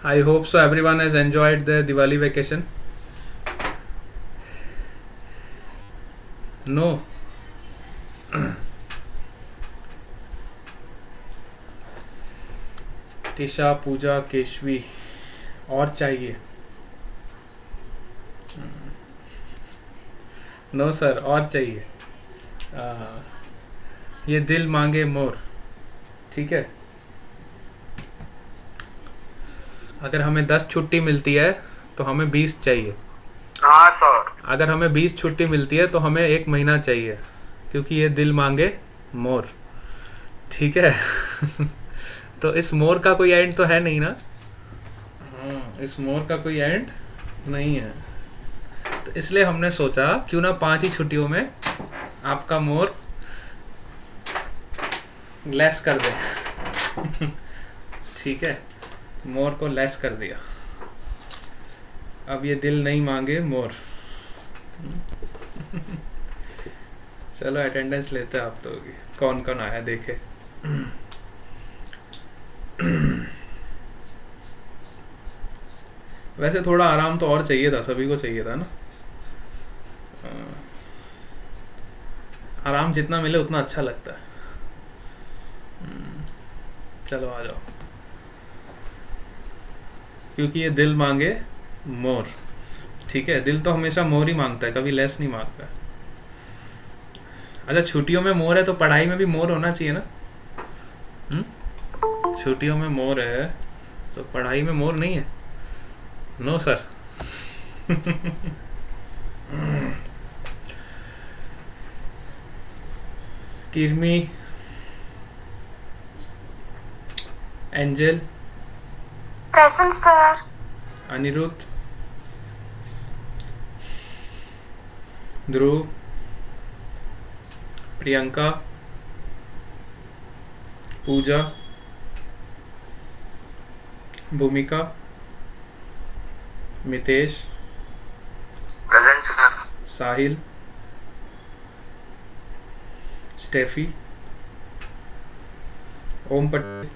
I hope so everyone has enjoyed their Diwali vacation. No. Tisha, पूजा, केशवी, और चाहिए? No sir, और चाहिए। ये दिल मांगे मोर, ठीक है। अगर हमें 10 छुट्टी मिलती है तो हमें 20 चाहिए। हाँ सर। अगर हमें 20 छुट्टी मिलती है तो हमें 1 महीना चाहिए, क्योंकि ये दिल मांगे मोर, ठीक है। तो इस मोर का कोई एंड तो है नहीं ना। इस मोर का कोई एंड नहीं है, तो इसलिए हमने सोचा क्यों ना 5 ही छुट्टियों में आपका मोर लेस कर दे। ठीक है, मोर को लेस कर दिया। अब ये दिल नहीं मांगे मोर। चलो अटेंडेंस लेते हैं आप लोगों की, कौन कौन आया देखे। वैसे थोड़ा आराम तो और चाहिए था, सभी को चाहिए था ना। आराम जितना मिले उतना अच्छा लगता है। चलो आ जाओ, क्योंकि ये दिल मांगे मोर, ठीक है। दिल तो हमेशा मोर ही मांगता है, कभी लेस नहीं मांगता। अच्छा, छुट्टियों में मोर है तो पढ़ाई में भी मोर होना चाहिए ना। छुट्टियों में मोर है तो पढ़ाई में मोर नहीं है? No sir. Kirmi, Angel, present sir. Aniruddh, Dhruv, Priyanka, Pooja, Bhumika, Mitesh, present sir. Sahil, Steffi, Om Patel,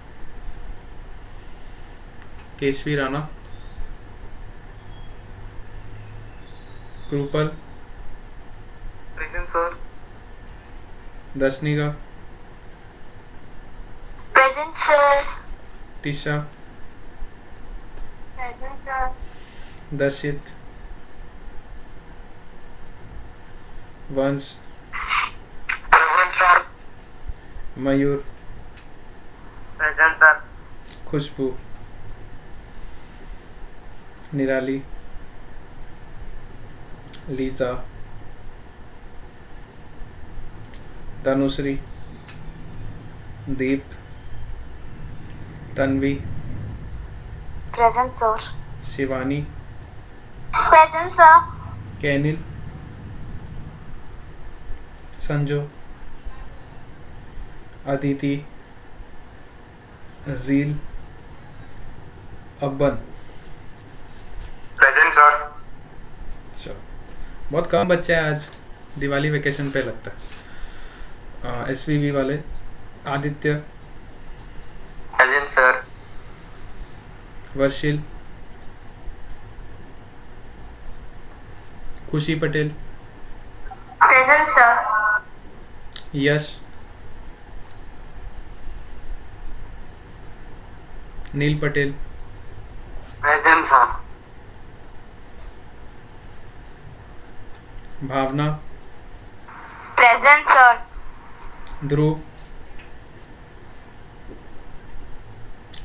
Keshvi Rana, Kripal, present sir. Darshnika, present sir. Tisha, present sir. Darshit, Vansh, present sir. Mayur, present sir. Khushboo, Nirali, Lisa, Tanushree, Deep, Tanvi, present sir. Shivani, present sir. Kainil, Sanjo, Aditi, Ajeel, Abban. Present sir. चलो, बहुत कम बच्चे हैं आज दिवाली वेकेशन पे लगता है। एसवीबी वाले, Aditya, present sir. Varshil, Khushi Patel, present sir. Yash, Neel Patel, present sir. Bhavna, present sir. Dhruv,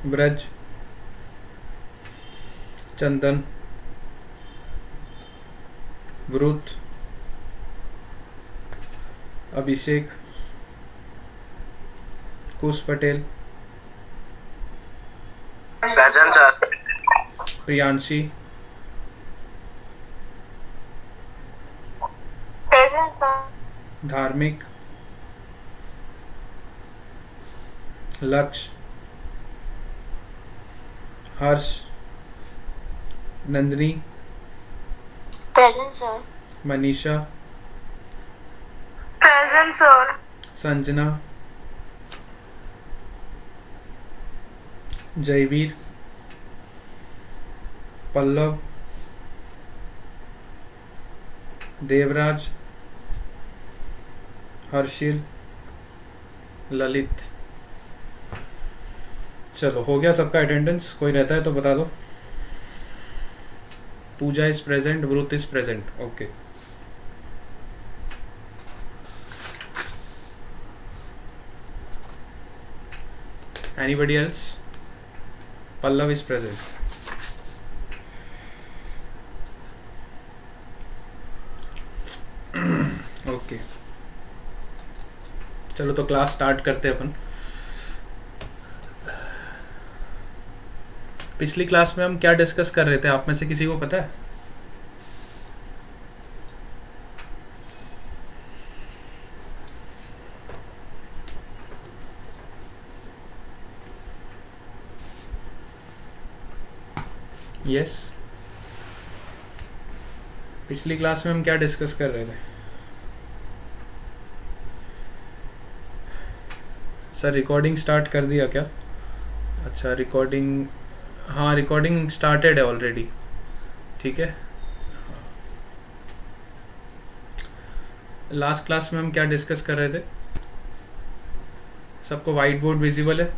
Braj, Chandan, Vrut, Abhishek, Kush Patel, present sir. Priyanshi, present sir. Dharmik, Lakshya, Harsh, Nandini, present sir. Manisha, present sir. Sanjana, Jayveer, Pallav, Devraj, Harshil, Lalit. चलो हो गया सबका अटेंडेंस। कोई रहता है तो बता दो। Pooja is present, Vrut is present. Okay, anybody else? Pallav is present. Okay, चलो तो क्लास स्टार्ट करते हैं अपन। पिछली क्लास में हम क्या डिस्कस कर रहे थे, आप में से किसी को पता है? यस, पिछली क्लास में हम क्या डिस्कस कर रहे थे? सर रिकॉर्डिंग स्टार्ट कर दिया क्या? अच्छा, रिकॉर्डिंग, हाँ रिकॉर्डिंग स्टार्टेड है ऑलरेडी। ठीक है, लास्ट क्लास में हम क्या डिस्कस कर रहे थे? सबको वाइट बोर्ड विजिबल है?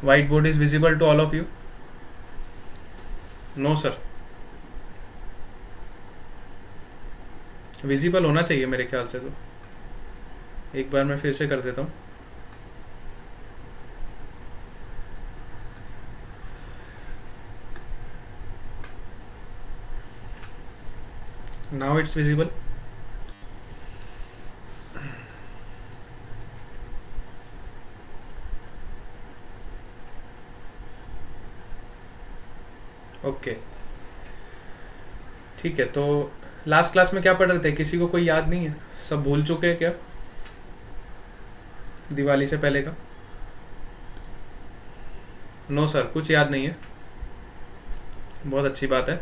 white board is visible to all of you? No sir, visible होना चाहिए मेरे ख्याल से। तो एक बार मैं फिर से कर देता हूँ। Now it's visible. ओके ठीक है, तो लास्ट क्लास में क्या पढ़ रहे थे? किसी को कोई याद नहीं है? सब भूल चुके हैं क्या दिवाली से पहले का? नो सर, कुछ याद नहीं है। बहुत अच्छी बात है,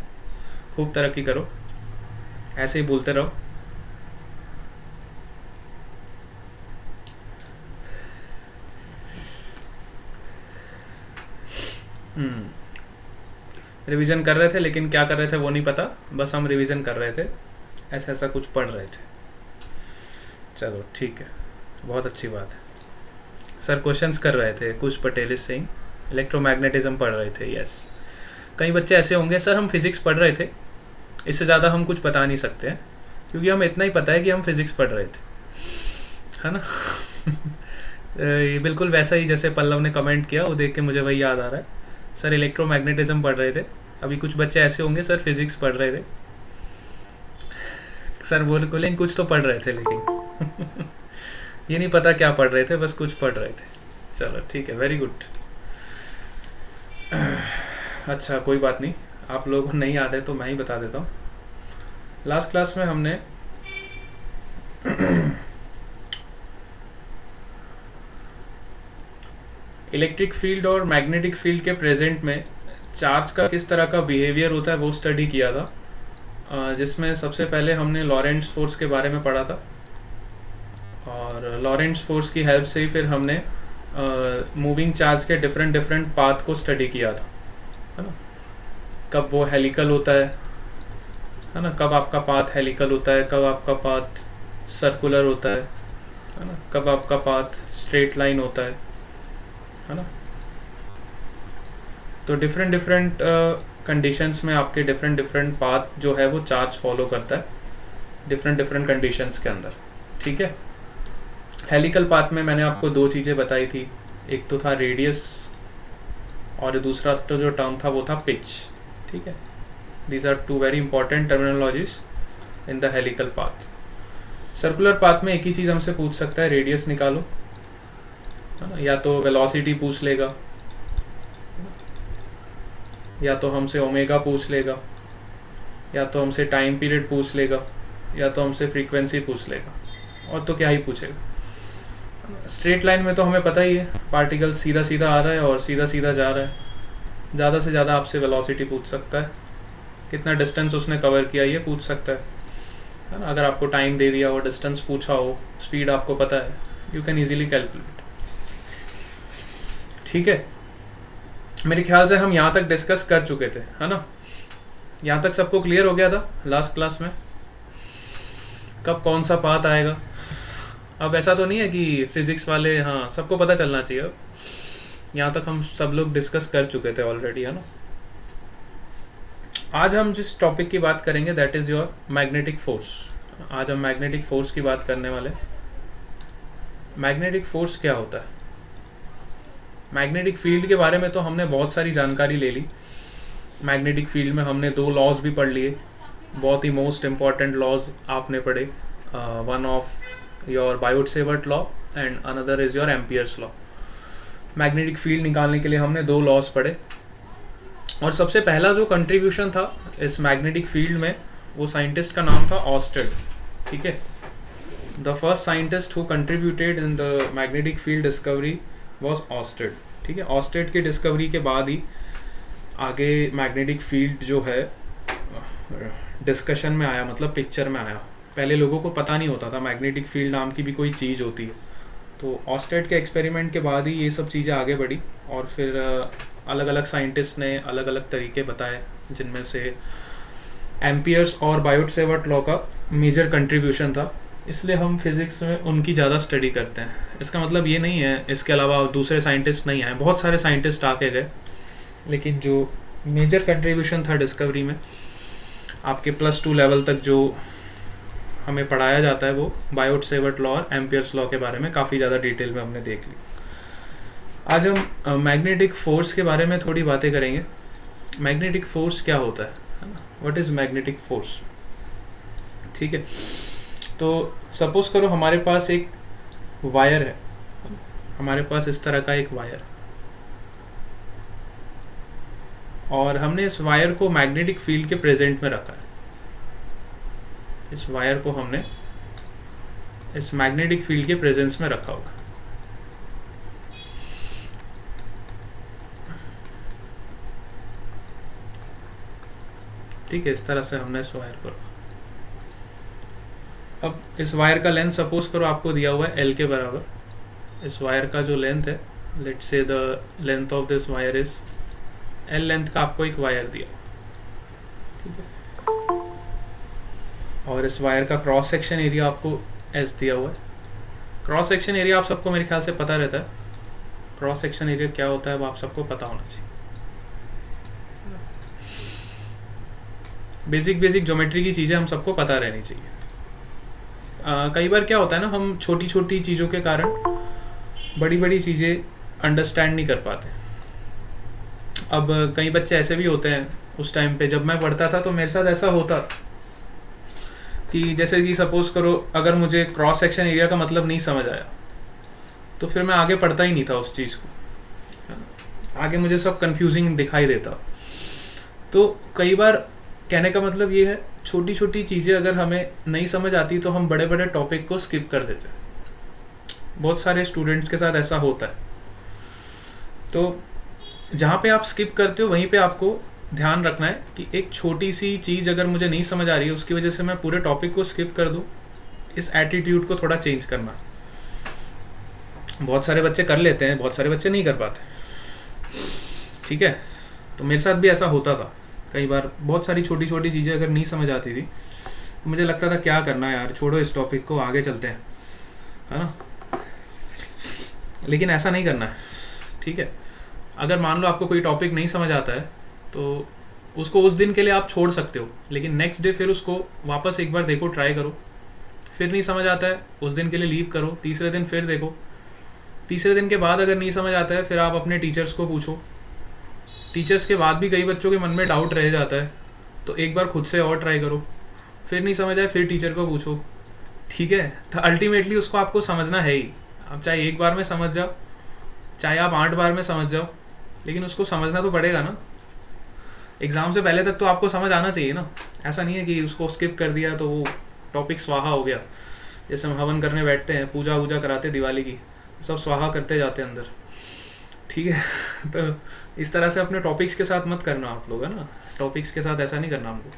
खूब तरक्की करो, ऐसे ही बोलते रहो। रिवीजन कर रहे थे, लेकिन क्या कर रहे थे वो नहीं पता, बस हम रिवीजन कर रहे थे, ऐसा ऐसा कुछ पढ़ रहे थे। चलो ठीक है, बहुत अच्छी बात है। सर क्वेश्चंस कर रहे थे, कुछ पटेल सिंह इलेक्ट्रोमैग्नेटिज्म पढ़ रहे थे। यस, कई बच्चे ऐसे होंगे सर हम फिजिक्स पढ़ रहे थे, इससे ज़्यादा हम कुछ बता नहीं सकते हैं, क्योंकि हमें इतना ही पता है कि हम फिजिक्स पढ़ रहे थे, है ना? ये बिल्कुल वैसा ही जैसे पल्लव ने कमेंट किया, वो देख के मुझे वही याद आ रहा है। सर इलेक्ट्रोमैग्नेटिज्म पढ़ रहे थे। अभी कुछ बच्चे ऐसे होंगे सर फिजिक्स पढ़ रहे थे। सर बोलेंगे कुछ तो पढ़ रहे थे, लेकिन ये नहीं पता क्या पढ़ रहे थे, बस कुछ पढ़ रहे थे। चलो ठीक है, वेरी गुड। अच्छा कोई बात नहीं, आप लोगों को नहीं याद है तो मैं ही बता देता हूँ। लास्ट क्लास में हमने इलेक्ट्रिक फील्ड और मैग्नेटिक फील्ड के प्रेजेंट में चार्ज का किस तरह का बिहेवियर होता है वो स्टडी किया था, जिसमें सबसे पहले हमने लॉरेंट्ज़ फोर्स के बारे में पढ़ा था, और लॉरेंट्ज़ फोर्स की हेल्प से ही फिर हमने मूविंग चार्ज के डिफरेंट डिफरेंट पाथ को स्टडी किया था, है ना? कब वो हेलिकल होता है ना? कब आपका पाथ हेलिकल होता है, कब आपका पाथ सर्कुलर होता है ना? कब आपका पाथ स्ट्रेट लाइन होता है ना? तो डिफरेंट डिफरेंट कंडीशंस में आपके डिफरेंट डिफरेंट पाथ जो है वो चार्ज फॉलो करता है डिफरेंट डिफरेंट कंडीशंस के अंदर। ठीक है, हेलिकल पाथ में मैंने आपको दो चीज़ें बताई थी, एक तो था रेडियस और दूसरा तो जो टर्म था वो था पिच। ठीक है, these are two very important terminologies in the helical path. Circular path में एक ही चीज़ हमसे पूछ सकता है, रेडियस निकालो, है ना? या तो वेलोसिटी पूछ लेगा, या तो हमसे ओमेगा पूछ लेगा, या तो हमसे टाइम पीरियड पूछ लेगा, या तो हमसे फ्रीक्वेंसी पूछ लेगा, और तो क्या ही पूछेगा। स्ट्रेट लाइन में तो हमें पता ही है, पार्टिकल सीधा सीधा आ रहा है और सीधा सीधा जा रहा है। ज़्यादा से ज़्यादा आपसे वेलोसिटी पूछ सकता है, कितना डिस्टेंस उसने कवर किया ये पूछ सकता है ना? अगर आपको टाइम दे दिया हो, डिस्टेंस पूछा हो, स्पीड आपको पता है, यू कैन इजीली कैलकुलेट। ठीक है, मेरे ख्याल से हम यहाँ तक डिस्कस कर चुके थे, है ना? यहाँ तक सबको क्लियर हो गया था लास्ट क्लास में कब कौन सा पाथ आएगा। अब ऐसा तो नहीं है कि फिजिक्स वाले, हाँ सबको पता चलना चाहिए। अब यहाँ तक हम सब लोग डिस्कस कर चुके थे ऑलरेडी, है ना? आज हम जिस टॉपिक की बात करेंगे that is your magnetic force. आज हम मैग्नेटिक फोर्स की बात करने वाले। मैग्नेटिक फोर्स क्या होता है? मैग्नेटिक फील्ड के बारे में तो हमने बहुत सारी जानकारी ले ली। मैग्नेटिक फील्ड में हमने 2 लॉज भी पढ़ लिए, बहुत ही मोस्ट इम्पॉर्टेंट लॉज आपने पढ़े। One of your Biot-Savart law and another is your Ampere's law. Magnetic field निकालने के लिए हमने 2 लॉज पढ़े, और सबसे पहला जो कंट्रीब्यूशन था इस मैग्नेटिक फील्ड में, वो साइंटिस्ट का नाम था ऑस्टेड। ठीक है, the first scientist who contributed in the magnetic field discovery was Oersted. ठीक है, ऑस्टेड की डिस्कवरी के बाद ही आगे मैग्नेटिक फील्ड जो है डिस्कशन में आया, मतलब पिक्चर में आया। पहले लोगों को पता नहीं होता था मैग्नेटिक फील्ड नाम की भी कोई चीज़ होती है। तो ऑस्टेड के एक्सपेरिमेंट के बाद ही ये सब चीज़ें आगे बढ़ी, और फिर अलग अलग साइंटिस्ट ने अलग अलग तरीके बताए, जिनमें से एम्पियर्स और बायोट-सेवर्ट लॉ का मेजर कंट्रीब्यूशन था। इसलिए हम फिज़िक्स में उनकी ज़्यादा स्टडी करते हैं। इसका मतलब ये नहीं है इसके अलावा दूसरे साइंटिस्ट नहीं आए, बहुत सारे साइंटिस्ट आके गए, लेकिन जो मेजर कंट्रीब्यूशन था डिस्कवरी में, आपके +2 लेवल तक जो हमें पढ़ाया जाता है, वो बायोट-सेवर्ट लॉ और एम्पियर्स लॉ के बारे में काफ़ी ज़्यादा डिटेल में हमने देख ली। आज हम मैग्नेटिक फोर्स के बारे में थोड़ी बातें करेंगे। मैग्नेटिक फोर्स क्या होता है ना? What is magnetic force? ठीक है, तो सपोज करो हमारे पास एक वायर है, हमारे पास इस तरह का एक वायर, और हमने इस वायर को मैग्नेटिक फील्ड के प्रेजेंट में रखा है। इस वायर को हमने इस मैग्नेटिक फील्ड के प्रेजेंस में रखा होगा। ठीक है, इस तरह से हमने इस वायर को रखा। अब इस वायर का लेंथ सपोज करो आपको दिया हुआ है L के बराबर। इस वायर का जो लेंथ है, let's say the length of this wire is L length का आपको एक वायर दिया, ठीक है, और इस वायर का क्रॉस सेक्शन एरिया आपको S दिया हुआ है। क्रॉस सेक्शन एरिया आप सबको मेरे ख्याल से पता रहता है। क्रॉस सेक्शन एरिया क्या होता है वो आप सबको पता होना चाहिए। बेसिक ज्योमेट्री की चीज़ें हम सबको पता रहनी चाहिए। कई बार क्या होता है ना, हम छोटी छोटी चीज़ों के कारण बड़ी बड़ी चीज़ें अंडरस्टैंड नहीं कर पाते। अब कई बच्चे ऐसे भी होते हैं, उस टाइम पे जब मैं पढ़ता था तो मेरे साथ ऐसा होता कि जैसे कि सपोज करो अगर मुझे क्रॉस सेक्शन एरिया का मतलब नहीं समझ आया तो फिर मैं आगे पढ़ता ही नहीं था उस चीज़ को, आगे मुझे सब कंफ्यूजिंग दिखाई देता। तो कई बार कहने का मतलब ये है, छोटी छोटी चीज़ें अगर हमें नहीं समझ आती तो हम बड़े बड़े टॉपिक को स्किप कर देते हैं। बहुत सारे स्टूडेंट्स के साथ ऐसा होता है। तो जहाँ पे आप स्किप करते हो वहीं पे आपको ध्यान रखना है कि एक छोटी सी चीज़ अगर मुझे नहीं समझ आ रही है उसकी वजह से मैं पूरे टॉपिक को स्किप कर दूँ, इस एटीट्यूड को थोड़ा चेंज करना। बहुत सारे बच्चे कर लेते हैं, बहुत सारे बच्चे नहीं कर पाते। ठीक है, तो मेरे साथ भी ऐसा होता था कई बार। बहुत सारी छोटी छोटी चीज़ें अगर नहीं समझ आती थी तो मुझे लगता था क्या करना है यार, छोड़ो इस टॉपिक को, आगे चलते हैं, है ना। लेकिन ऐसा नहीं करना है, ठीक है। अगर मान लो आपको कोई टॉपिक नहीं समझ आता है तो उसको उस दिन के लिए आप छोड़ सकते हो, लेकिन नेक्स्ट डे फिर उसको वापस एक बार देखो, ट्राई करो। फिर नहीं समझ आता है उस दिन के लिए लीव करो, तीसरे दिन फिर देखो, तीसरे दिन के बाद अगर नहीं समझ आता है फिर आप अपने टीचर्स को पूछो। टीचर्स के बाद भी कई बच्चों के मन में डाउट रह जाता है तो एक बार खुद से और ट्राई करो, फिर नहीं समझ आए फिर टीचर को पूछो, ठीक है। तो अल्टीमेटली उसको आपको समझना है ही। आप चाहे एक बार में समझ जाओ, चाहे आप 8 बार में समझ जाओ, लेकिन उसको समझना तो पड़ेगा ना। एग्ज़ाम से पहले तक तो आपको समझ आना चाहिए ना। ऐसा नहीं है कि उसको स्किप कर दिया तो वो टॉपिक स्वाहा हो गया। जैसे हम हवन करने बैठते हैं, पूजा वूजा कराते दिवाली की, सब स्वाहा करते जाते हैं अंदर, ठीक है। तो इस तरह से अपने टॉपिक्स के साथ मत करना आप लोग, है ना। टॉपिक्स के साथ ऐसा नहीं करना हमको,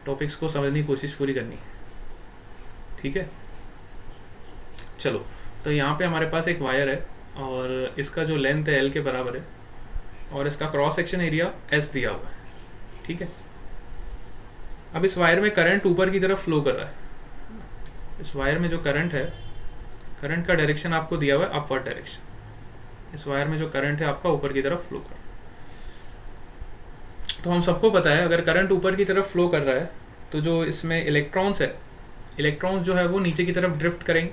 टॉपिक्स को समझने की कोशिश पूरी करनी, ठीक है। चलो तो यहाँ पे हमारे पास एक वायर है और इसका जो लेंथ है एल के बराबर है और इसका क्रॉस सेक्शन एरिया एस दिया हुआ है, ठीक है। अब इस वायर में करंट ऊपर की तरफ फ्लो कर रहा है। इस वायर में जो करंट है, करंट का डायरेक्शन आपको दिया हुआ है अपवर्ड डायरेक्शन। इस वायर में जो करंट है आपका ऊपर की तरफ फ्लो कर रहा है। तो हम सबको पता है अगर करंट ऊपर की तरफ फ्लो कर रहा है तो जो इसमें इलेक्ट्रॉन्स है, इलेक्ट्रॉन्स जो है वो नीचे की तरफ ड्रिफ्ट करेंगे।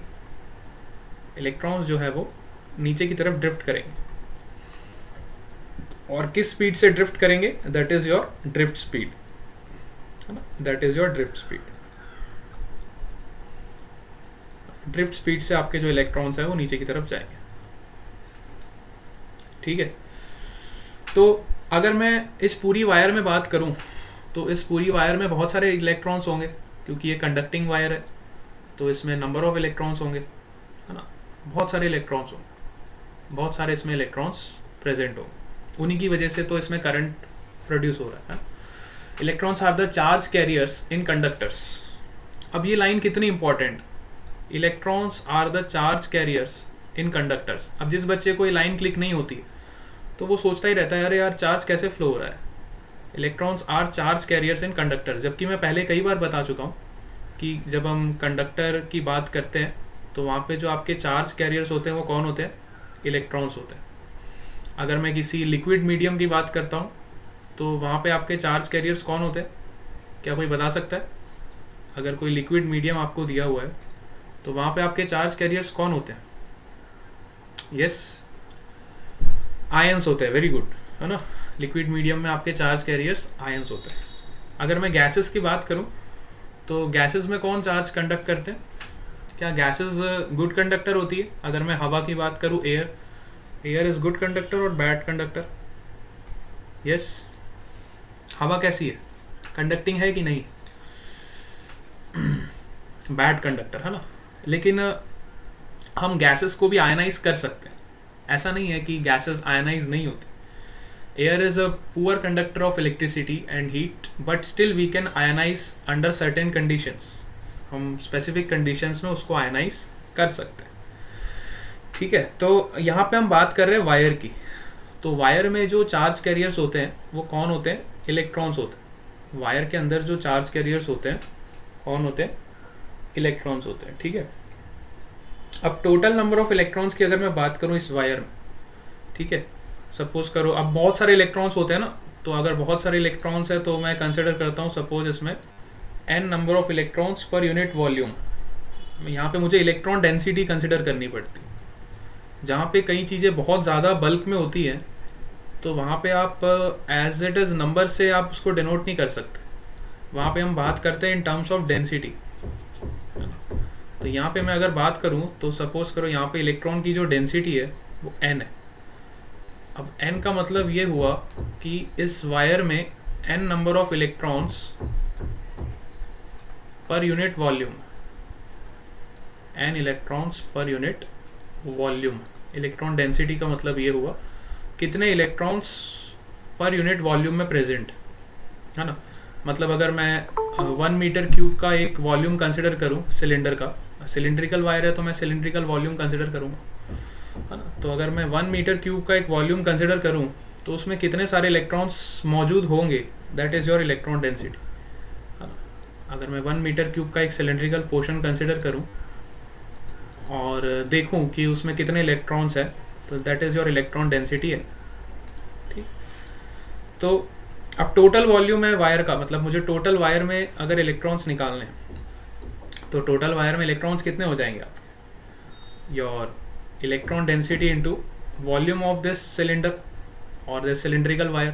इलेक्ट्रॉन्स जो है वो नीचे की तरफ ड्रिफ्ट करेंगे और किस स्पीड से ड्रिफ्ट करेंगे, that is your drift speed, है ना, that is your drift speed. Drift speed से आपके जो इलेक्ट्रॉन्स है वो नीचे की तरफ जाएंगे, ठीक है। तो अगर मैं इस पूरी वायर में बात करूं तो इस पूरी वायर में बहुत सारे इलेक्ट्रॉन्स होंगे क्योंकि ये कंडक्टिंग वायर है, तो इसमें नंबर ऑफ इलेक्ट्रॉन्स होंगे, है ना, बहुत सारे इलेक्ट्रॉन्स होंगे, बहुत सारे इसमें इलेक्ट्रॉन्स प्रेजेंट होंगे। उन्हीं की वजह से तो इसमें करंट प्रोड्यूस हो रहा है। Electrons are the charge carriers in conductors. अब ये लाइन कितनी important, electrons are the charge carriers in conductors. अब जिस बच्चे को ये लाइन क्लिक नहीं होती तो वो सोचता ही रहता है अरे यार चार्ज कैसे फ्लो हो रहा है। Electrons are charge carriers in conductor, जबकि मैं पहले कई बार बता चुका हूँ कि जब हम कंडक्टर की बात करते हैं तो वहाँ पे जो आपके चार्ज कैरियर्स होते हैं वो कौन होते हैं, इलेक्ट्रॉन्स होते हैं। अगर मैं किसी लिक्विड मीडियम की बात करता हूँ तो वहाँ पे आपके चार्ज कैरियर्स कौन होते हैं, क्या कोई बता सकता है? अगर कोई लिक्विड मीडियम आपको दिया हुआ है तो वहाँ पे आपके चार्ज कैरियर्स कौन होते हैं? यस, आयंस होते हैं, वेरी गुड, है ना। लिक्विड मीडियम में आपके चार्ज कैरियर्स आयंस होते हैं। अगर मैं गैसेस की बात करूं तो गैसेस में कौन चार्ज कंडक्ट करते हैं? क्या गैसेस गुड कंडक्टर होती है? अगर मैं हवा की बात करूं, air, air is good conductor और बैड कंडक्टर? यस, हवा कैसी है, कंडक्टिंग है कि नहीं? बैड कंडक्टर, है ना। लेकिन हम गैसेस को भी आयनाइज कर सकते हैं, ऐसा नहीं है कि गैसेस आयनाइज नहीं होती। Air is a poor conductor of electricity and heat, but still we can ionise under certain conditions. हम स्पेसिफिक कंडीशंस में उसको आयनाइज कर सकते हैं, ठीक है। तो यहाँ पे हम बात कर रहे हैं वायर की। तो वायर में जो चार्ज कैरियर्स होते हैं वो कौन होते हैं? इलेक्ट्रॉन्स होते हैं। वायर के अंदर जो चार्ज कैरियर्स होते हैं कौन होते हैं? इलेक्ट्रॉन्स होते हैं, ठीक है। अब टोटल नंबर ऑफ इलेक्ट्रॉन्स की अगर मैं बात करूं इस वायर में, ठीक है, सपोज करो अब बहुत सारे इलेक्ट्रॉन्स होते हैं ना, तो अगर बहुत सारे इलेक्ट्रॉन्स है तो मैं कंसिडर करता हूं सपोज इसमें n number of electrons per unit volume. यहाँ पे मुझे इलेक्ट्रॉन डेंसिटी कंसिडर करनी पड़ती है। जहाँ पे कई चीज़ें बहुत ज़्यादा बल्क में होती हैं तो वहाँ पे आप एज इट इज़ नंबर से आप उसको डिनोट नहीं कर सकते। वहाँ पे हम बात करते हैं इन टर्म्स ऑफ डेंसिटी। तो यहाँ पे मैं अगर बात करूँ तो सपोज करो यहाँ पे इलेक्ट्रॉन की जो डेंसिटी है वो n है। अब n का मतलब ये हुआ कि इस वायर में n number of electrons per unit volume, n electrons per unit volume. Electron density का मतलब ये हुआ कितने इलेक्ट्रॉन्स पर यूनिट वॉल्यूम में प्रेजेंट, है ना। मतलब अगर मैं 1 मीटर क्यूब का एक वॉल्यूम कंसिडर करूं सिलेंडर का, सिलिंड्रिकल वायर है तो मैं सिलिंड्रिकल वॉल्यूम कंसिडर करूंगा, है ना। तो अगर मैं 1 मीटर क्यूब का एक वॉल्यूम कंसिडर करूं तो उसमें कितने सारे इलेक्ट्रॉन्स मौजूद होंगे, that is your electron density, है ना। अगर मैं 1 मीटर क्यूब का एक सिलिंड्रिकल पोर्शन कंसिडर करूं और देखूं कि उसमें कितने इलेक्ट्रॉन्स हैं तो that is your electron density है, ठीक। तो अब टोटल वॉल्यूम है वायर का, मतलब मुझे टोटल वायर में अगर इलेक्ट्रॉन्स निकालने हैं तो टोटल वायर में इलेक्ट्रॉन्स कितने हो जाएंगे आपके? Your electron density into volume of this cylinder और दिस सिलिंड्रिकल वायर।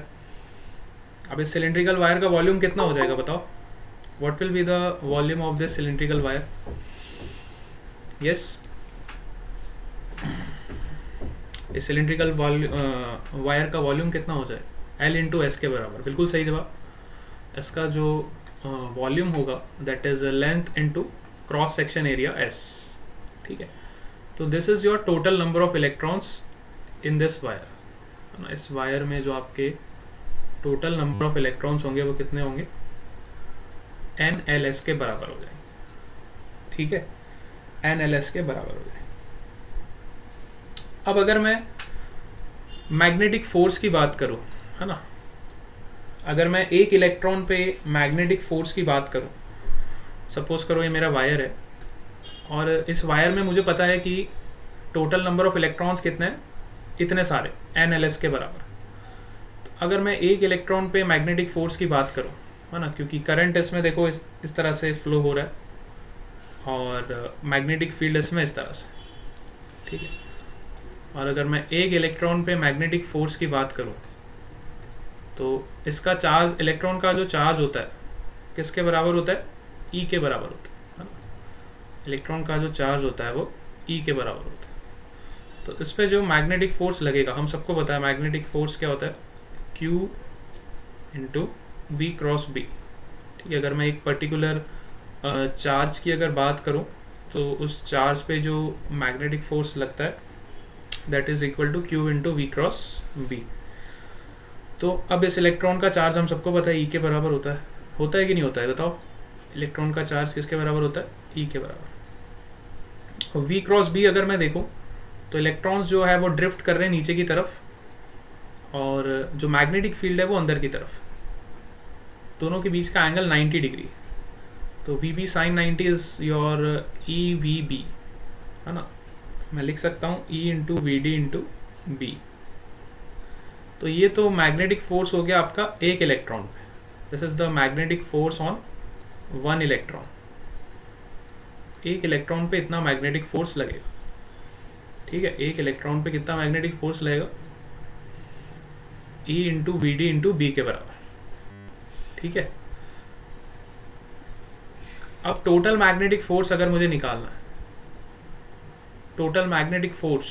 अब इस सिलिंड्रिकल वायर का वॉल्यूम कितना हो जाएगा बताओ? What will be the volume of this cylindrical wire? Yes, इस सिलिंड्रिकल वायर का वॉल्यूम कितना हो जाए? L इंटू एस के बराबर, बिल्कुल सही जवाब। इसका जो वॉल्यूम होगा that is length into cross section area S, ठीक है। तो this is your total number of electrons in this wire, है ना। इस वायर में जो आपके टोटल नंबर ऑफ इलेक्ट्रॉन्स होंगे वो कितने होंगे? NLS के बराबर हो जाएंगे, ठीक है, NLS के बराबर हो जाएंगे। अब अगर मैं मैग्नेटिक फोर्स की बात करूं, है ना, अगर मैं एक इलेक्ट्रॉन पे मैग्नेटिक फोर्स की बात करूं, सपोज करो ये मेरा वायर है और इस वायर में मुझे पता है कि टोटल नंबर ऑफ इलेक्ट्रॉन्स कितने हैं, इतने सारे, NLS के बराबर। तो अगर मैं एक इलेक्ट्रॉन पे मैग्नेटिक फोर्स की बात करूं, है ना, क्योंकि करंट इसमें देखो इस तरह से फ्लो हो रहा है और मैग्नेटिक फील्ड इसमें इस तरह से, ठीक है। और अगर मैं एक इलेक्ट्रॉन पे मैग्नेटिक फोर्स की बात करूं तो इसका चार्ज, इलेक्ट्रॉन का जो चार्ज होता है किसके बराबर होता है, E के बराबर होता है ना। इलेक्ट्रॉन का जो चार्ज होता है वो E के बराबर होता है। तो इस पे जो मैग्नेटिक फोर्स लगेगा, हम सबको पता है मैग्नेटिक फोर्स क्या होता है, Q into V cross B, ठीक है। अगर मैं एक पर्टिकुलर चार्ज की अगर बात करूं तो उस चार्ज पे जो मैग्नेटिक फोर्स लगता है that is equal to Q into V cross B। तो अब इस इलेक्ट्रॉन का चार्ज हम सबको पता है E के बराबर होता है कि नहीं होता है, बताओ। इलेक्ट्रॉन का चार्ज किसके बराबर होता है, E के बराबर। और V क्रॉस B अगर मैं देखूं तो इलेक्ट्रॉन्स जो है वो ड्रिफ्ट कर रहे हैं नीचे की तरफ और जो मैग्नेटिक फील्ड है वो अंदर की तरफ। दोनों के बीच का एंगल 90 डिग्री, तो VB sine 90 is your EVB, है ना। मैं लिख सकता हूँ E into VD into B। तो ये तो मैग्नेटिक फोर्स हो गया आपका एक इलेक्ट्रॉन पे। This is the magnetic force on one electron. एक इलेक्ट्रॉन पे इतना मैग्नेटिक फोर्स लगेगा, ठीक है। एक इलेक्ट्रॉन पे कितना मैग्नेटिक फोर्स लगेगा, E into VD into B के बराबर, ठीक है। अब टोटल मैग्नेटिक फोर्स अगर मुझे निकालना है, टोटल मैग्नेटिक फोर्स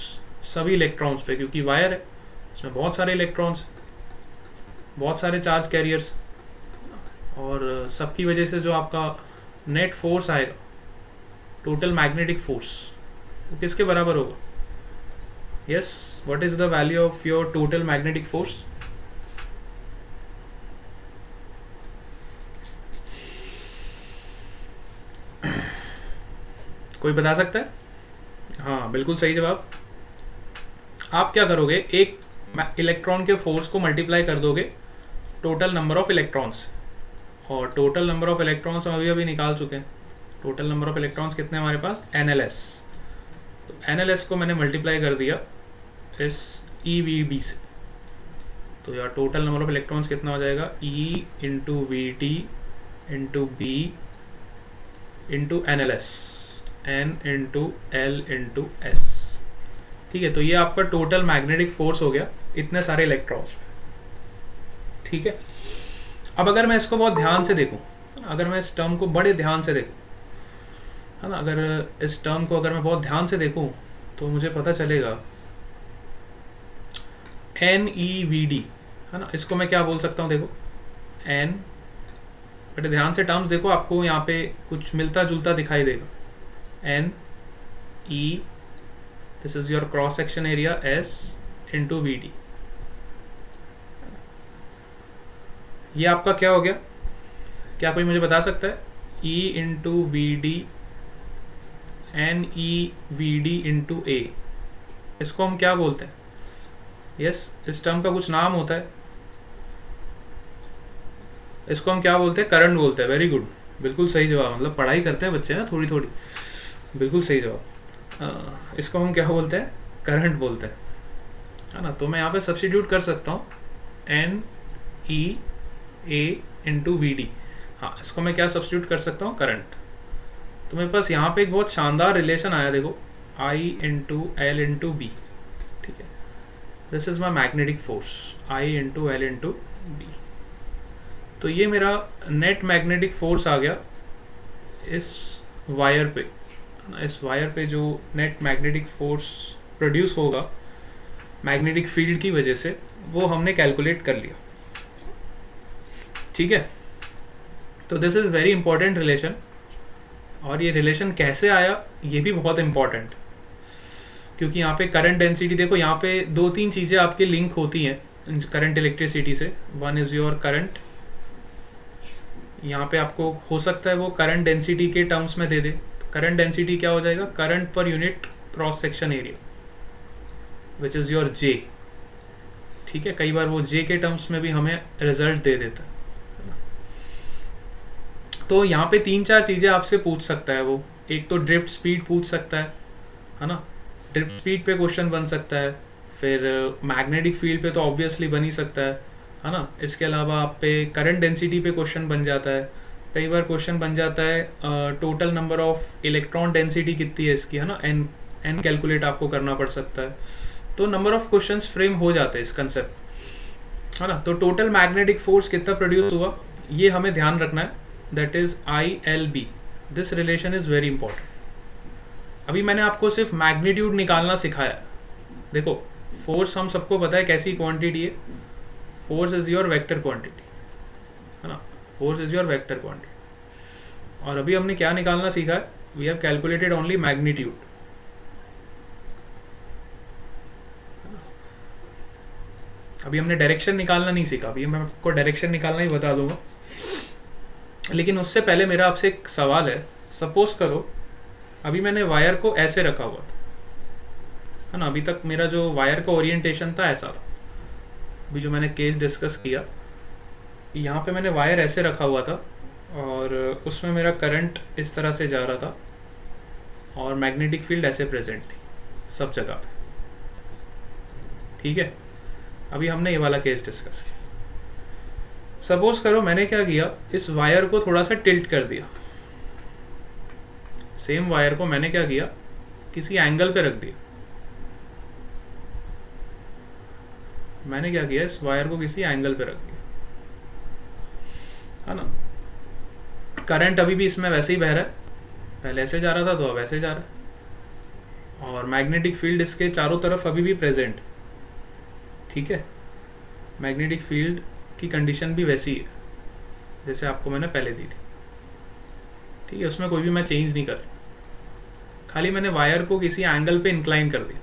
सभी इलेक्ट्रॉन्स पे, क्योंकि वायर है इसमें बहुत सारे इलेक्ट्रॉन्स, बहुत सारे चार्ज कैरियर्स, और सबकी वजह से जो आपका नेट फोर्स आएगा, टोटल मैग्नेटिक फोर्स, वो किसके बराबर होगा। Yes, what is the value of your total magnetic force. कोई बता सकता है? हाँ, बिल्कुल सही जवाब। आप क्या करोगे, एक इलेक्ट्रॉन के फोर्स को मल्टीप्लाई कर दोगे टोटल नंबर ऑफ इलेक्ट्रॉन्स, और टोटल नंबर ऑफ इलेक्ट्रॉन्स हम अभी निकाल चुके हैं। टोटल नंबर ऑफ इलेक्ट्रॉन्स कितने हमारे पास, NLS। तो NLS को मैंने मल्टीप्लाई कर दिया इस EVB से, तो यार टोटल नंबर ऑफ इलेक्ट्रॉन्स कितना हो जाएगा, E into VT into B into NLS, N into L into S, ठीक है। तो ये आपका टोटल मैग्नेटिक फोर्स हो गया इतने सारे इलेक्ट्रॉन्स, ठीक है। अब अगर मैं इसको बहुत ध्यान से देखूं, अगर मैं इस टर्म को बड़े ध्यान से देखूं, है ना, अगर इस टर्म को अगर मैं बहुत ध्यान से देखूं तो मुझे पता चलेगा NEVD, है ना। इसको मैं क्या बोल सकता हूं, देखो N, बड़े ध्यान से टर्म्स देखो, आपको यहाँ पे कुछ मिलता जुलता दिखाई देगा। NE, this is your cross section area, S into VD। ये आपका क्या हो गया, क्या कोई मुझे बता सकता है, E into VD, NEVD into A। इसको हम क्या बोलते हैं, यस, इस टर्म का कुछ नाम होता है, इसको हम क्या बोलते हैं, करंट बोलते हैं। वेरी गुड, बिल्कुल सही जवाब। मतलब पढ़ाई करते हैं बच्चे ना थोड़ी थोड़ी, बिल्कुल सही जवाब। इसको हम क्या बोलते हैं, करंट बोलते हैं, है ना। तो मैं यहाँ पे सब्स्टिट्यूट कर सकता हूँ NEA इंटू VD। हाँ, इसको मैं क्या सब्स्टिट्यूट कर सकता हूँ, करंट। तो मेरे पास यहाँ पे एक बहुत शानदार रिलेशन आया, देखो I into L into B, ठीक है। This is my magnetic force, I into L into B। तो ये मेरा नेट मैग्नेटिक फोर्स आ गया इस वायर पे। इस वायर पे जो नेट मैग्नेटिक फोर्स प्रोड्यूस होगा मैग्नेटिक फील्ड की वजह से, वो हमने कैलकुलेट कर लिया, ठीक है। तो this is very important relation, और ये रिलेशन कैसे आया ये भी बहुत इंपॉर्टेंट, क्योंकि यहाँ पे करंट डेंसिटी देखो, यहाँ पे दो तीन चीज़ें आपकी लिंक होती हैं करंट इलेक्ट्रिसिटी से। वन इज योर करंट, यहाँ पे आपको हो सकता है वो करंट डेंसिटी के टर्म्स में दे दे। करंट डेंसिटी क्या हो जाएगा, current per unit cross section area, which is your J. ठीक है, कई बार वो जे के टर्म्स में भी हमें रिजल्ट दे देता है ना। तो यहाँ पे 3-4 चीज़ें आपसे पूछ सकता है वो। एक तो ड्रिफ्ट स्पीड पूछ सकता है ना, ड्रिफ्ट स्पीड पे क्वेश्चन बन सकता है। फिर मैग्नेटिक फील्ड पे तो ऑब्वियसली बन ही सकता है ना। इसके अलावा आप पे करंट डेंसिटी पे क्वेश्चन बन जाता है। कई बार क्वेश्चन बन जाता है total number of electron density कितनी है इसकी, है ना, एन कैलकुलेट आपको करना पड़ सकता है। तो नंबर ऑफ क्वेश्चंस फ्रेम हो जाते हैं इस कंसेप्ट, है ना। तो टोटल मैग्नेटिक फोर्स कितना प्रोड्यूस हुआ ये हमें ध्यान रखना है, that is ILB। This relation is very important. अभी मैंने आपको सिर्फ मैग्नीट्यूड निकालना सिखाया। देखो फोर्स हम सबको पता है कैसी क्वांटिटी है, force is your vector quantity, है ना, force is your vector quantity. और अभी हमने क्या निकालना सीखा है, we have calculated only magnitude. अभी हमने डायरेक्शन निकालना नहीं सीखा, अभी मैं आपको डायरेक्शन निकालना ही बता दूंगा। लेकिन उससे पहले मेरा आपसे एक सवाल है। सपोज करो अभी मैंने वायर को ऐसे रखा हुआ था, है ना, अभी तक मेरा जो वायर का ओरिएंटेशन था ऐसा था। अभी जो मैंने केस डिस्कस किया, यहाँ पे मैंने वायर ऐसे रखा हुआ था और उसमें मेरा करंट इस तरह से जा रहा था और मैग्नेटिक फील्ड ऐसे प्रेजेंट थी सब जगह पे। ठीक है, अभी हमने ये वाला केस डिस्कस किया। सपोज करो मैंने क्या किया, इस वायर को थोड़ा सा टिल्ट कर दिया। सेम वायर को मैंने क्या किया, किसी एंगल पे रख दिया। मैंने क्या किया, इस वायर को किसी एंगल पे रख दिया, है ना। करंट अभी भी इसमें वैसे ही बह रहा है, पहले ऐसे जा रहा था तो अब ऐसे जा रहा है। और मैग्नेटिक फील्ड इसके चारों तरफ अभी भी प्रेजेंट। ठीक है, मैग्नेटिक फील्ड की कंडीशन भी वैसी है जैसे आपको मैंने पहले दी थी। ठीक है, उसमें कोई भी मैं चेंज नहीं कर रहा, खाली मैंने वायर को किसी एंगल पे इंक्लाइन कर दिया।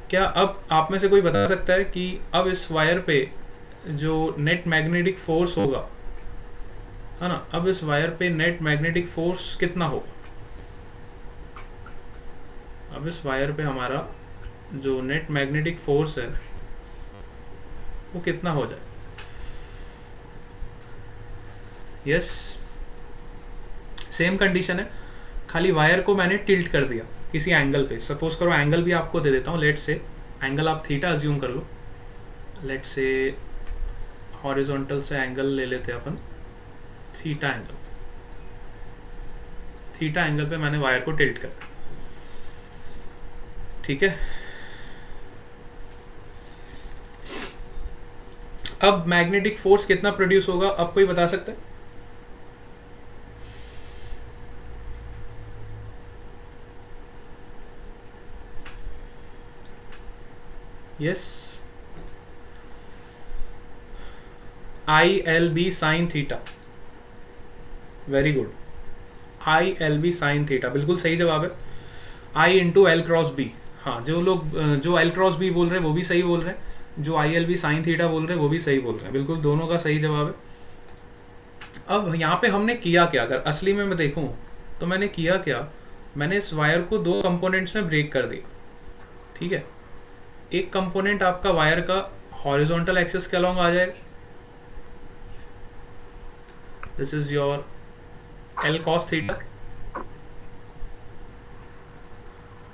क्या अब आप में से कोई बता सकता है कि अब इस वायर पे जो नेट मैग्नेटिक फोर्स होगा, है ना, अब इस वायर पे नेट मैग्नेटिक फोर्स कितना होगा? अब इस वायर पे हमारा जो नेट मैग्नेटिक फोर्स है वो कितना हो जाए? यस, सेम कंडीशन है, खाली वायर को मैंने टिल्ट कर दिया किसी एंगल पे। सपोज करो एंगल भी आपको दे देता हूँ, लेट से एंगल आप थीटा अज्यूम कर लो। लेट से हॉरिजॉन्टल से एंगल ले लेते हैं अपन, थीटा एंगल। थीटा एंगल पे मैंने वायर को टिल्ट कर दिया। ठीक है, अब मैग्नेटिक फोर्स कितना प्रोड्यूस होगा, अब कोई बता सकता है? Yes, ILB sine theta. Very good, ILB sine theta बिल्कुल सही जवाब है। I into L cross B. हाँ, जो लोग जो एल क्रॉस बी बोल रहे हैं वो भी सही बोल रहे हैं, जो ILB साइन थीटा बोल रहे हैं वो भी सही बोल रहे हैं, बिल्कुल दोनों का सही जवाब है। अब यहाँ पे हमने किया क्या, अगर असली में मैं देखूँ तो मैंने किया क्या, मैंने इस वायर को दो कंपोनेंट्स में ब्रेक कर दिया। ठीक है, एक कंपोनेंट आपका वायर का हॉरिजॉन्टल एक्सिस के अलोंग आ जाएगा, this is your L cos theta,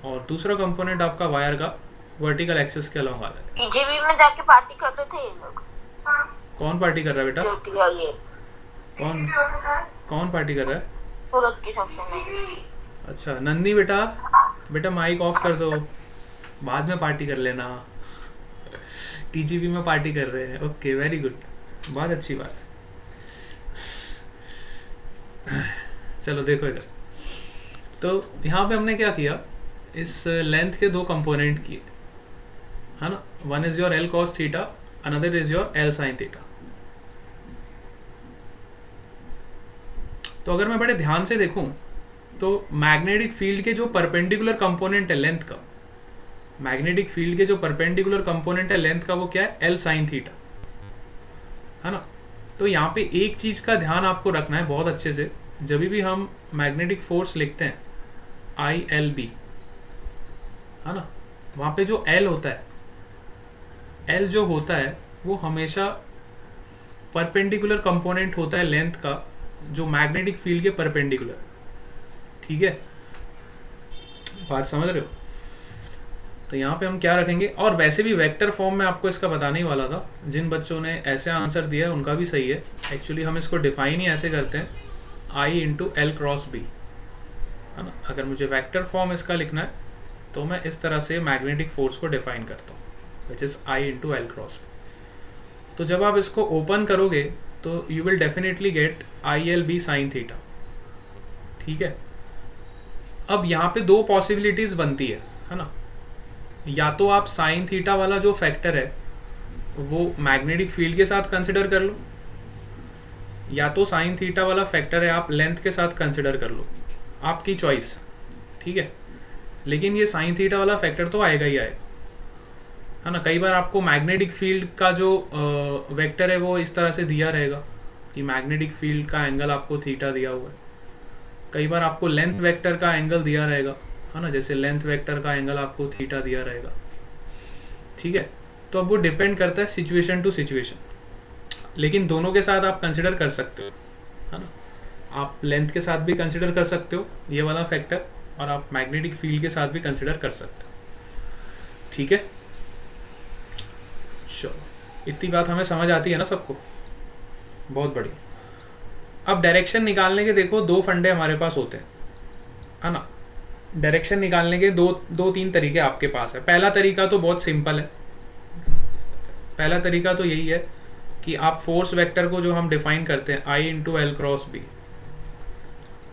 और दूसरा कंपोनेंट आपका वायर का वर्टिकल एक्सिस के अलोंग आ जाएगा। टीजीवी में जाके पार्टी कर रहे थे ये लोग। कौन पार्टी कर रहा है बेटा? ये कौन पार्टी कर रहा है? सूरत की शॉपिंग में। अच्छा नंदी बेटा, बेटा माइक ऑफ कर दो, बाद में पार्टी कर लेना। टीजीवी में पार्टी कर रहे हैं, ओके वेरी गुड, बहुत अच्छी बात है। चलो देखो इधर, तो यहाँ पे हमने क्या किया, इस लेंथ के दो कंपोनेंट किए, है ना। One is your L cos theta, another is your L sin theta. तो अगर मैं बड़े ध्यान से देखूं तो मैग्नेटिक फील्ड के जो परपेंडिकुलर कंपोनेंट है लेंथ का, मैग्नेटिक फील्ड के जो परपेंडिकुलर कंपोनेंट है लेंथ का, वो क्या है? L sin थीटा, है ना। तो यहाँ पे एक चीज का ध्यान आपको रखना है बहुत अच्छे से, जब भी हम मैग्नेटिक फोर्स लिखते हैं ILB, है ना, वहाँ पे जो एल होता है, एल जो होता है वो हमेशा परपेंडिकुलर कंपोनेंट होता है लेंथ का, जो मैग्नेटिक फील्ड के परपेंडिकुलर। ठीक है, बात समझ रहे हो? तो यहाँ पे हम क्या रखेंगे, और वैसे भी वेक्टर फॉर्म में आपको इसका बताने ही वाला था, जिन बच्चों ने ऐसे आंसर दिया है उनका भी सही है। एक्चुअली हम इसको डिफाइन ही ऐसे करते हैं, आई इंटू एल क्रॉस बी, है ना। अगर मुझे वेक्टर फॉर्म इसका लिखना है तो मैं इस तरह से मैग्नेटिक फोर्स को डिफाइन करता हूँ, which is I into L cross B. तो जब आप इसको ओपन करोगे तो you will definitely get I L B sine theta. ठीक है, अब यहाँ पे दो पॉसिबिलिटीज बनती है ना। या तो आप साइन थीटा वाला जो फैक्टर है वो मैग्नेटिक फील्ड के साथ कंसिडर कर लो, या तो साइन थीटा वाला फैक्टर है आप लेंथ के साथ कंसिडर कर लो, आपकी चॉइस। ठीक है, लेकिन ये साइन थीटा वाला फैक्टर तो आएगा ही आएगा, है ना। कई बार आपको मैग्नेटिक फील्ड का जो वेक्टर है वो इस तरह से दिया रहेगा कि मैग्नेटिक फील्ड का एंगल आपको थीटा दिया हुआ है। कई बार आपको लेंथ वेक्टर का एंगल दिया रहेगा, है ना, जैसे लेंथ वेक्टर का एंगल आपको थीटा दिया रहेगा। ठीक है, तो अब वो डिपेंड करता है सिचुएशन टू सिचुएशन, लेकिन दोनों के साथ आप कंसिडर कर सकते हो, है ना। आप लेंथ के साथ भी कंसिडर कर सकते हो ये वाला फैक्टर, और आप मैग्नेटिक फील्ड के साथ भी कंसिडर कर सकते हो। ठीक है, चलो इतनी बात हमें समझ आती है ना सबको, बहुत बढ़िया। अब डायरेक्शन निकालने के देखो दो फंडे हमारे पास होते हैं, है ना। डायरेक्शन निकालने के दो तीन तरीके आपके पास है। पहला तरीका तो बहुत सिंपल है, पहला तरीका तो यही है कि आप फोर्स वेक्टर को जो हम डिफाइन करते हैं आई इंटू एल क्रॉस बी,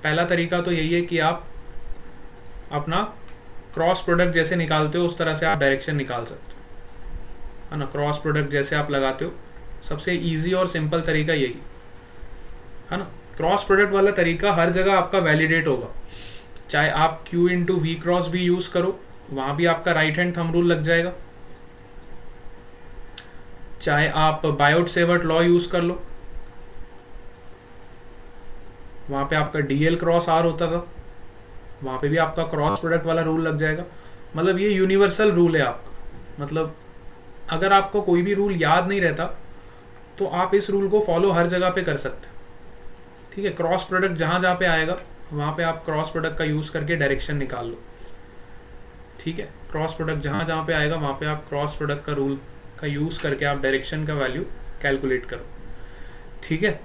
पहला तरीका तो यही है कि आप अपना क्रॉस प्रोडक्ट जैसे निकालते हो उस तरह से आप डायरेक्शन निकाल सकते हो, है ना। क्रॉस प्रोडक्ट जैसे आप लगाते हो, सबसे इजी और सिंपल तरीका यही है ना। क्रॉस प्रोडक्ट वाला तरीका हर जगह आपका वैलिडेट होगा, चाहे आप Q इंटू वी क्रॉस भी यूज करो, वहां भी आपका राइट हैंड थंब रूल लग जाएगा। चाहे आप बायोट सेवर्ट लॉ यूज कर लो, वहां पे आपका डीएल क्रॉस आर होता था, वहां पे भी आपका क्रॉस प्रोडक्ट वाला रूल लग जाएगा। मतलब ये यूनिवर्सल रूल है आपका, मतलब अगर आपको कोई भी रूल याद नहीं रहता तो आप इस रूल को फॉलो हर जगह पे कर सकते हो। ठीक है, क्रॉस प्रोडक्ट जहां जहां पे आएगा वहां पे आप क्रॉस प्रोडक्ट का यूज करके डायरेक्शन निकाल लो। ठीक है, क्रॉस प्रोडक्ट जहां जहां पे आएगा वहां पे आप क्रॉस प्रोडक्ट का रूल का यूज करके आप डायरेक्शन का वैल्यू कैलकुलेट करो। ठीक है,